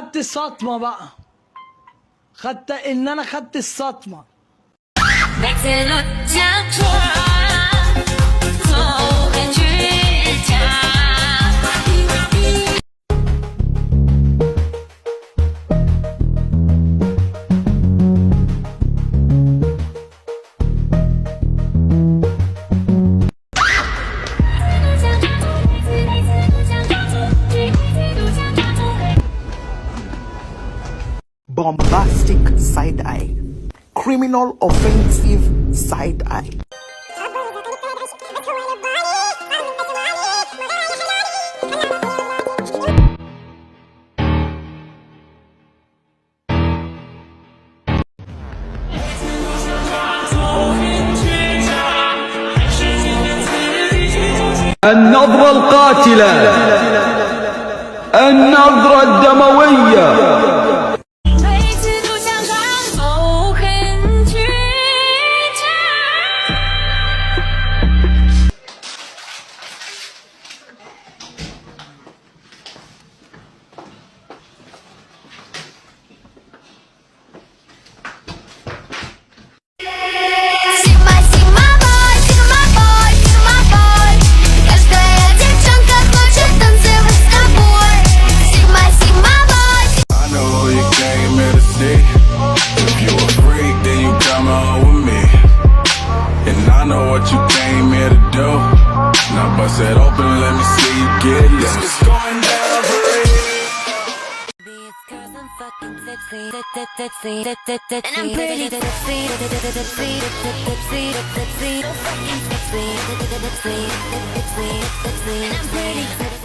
خدت الصدمة بقى، خدت ان انا خدت الصدمة. Bombastic side eye, criminal offensive side eye. النظرة القاتلة، النظرة الدموية. Bust it open, let me see you get loose. It's going down for real. Cause I'm fucking tipsy, and I'm pretty tipsy, fucking tipsy, and I'm pretty tipsy.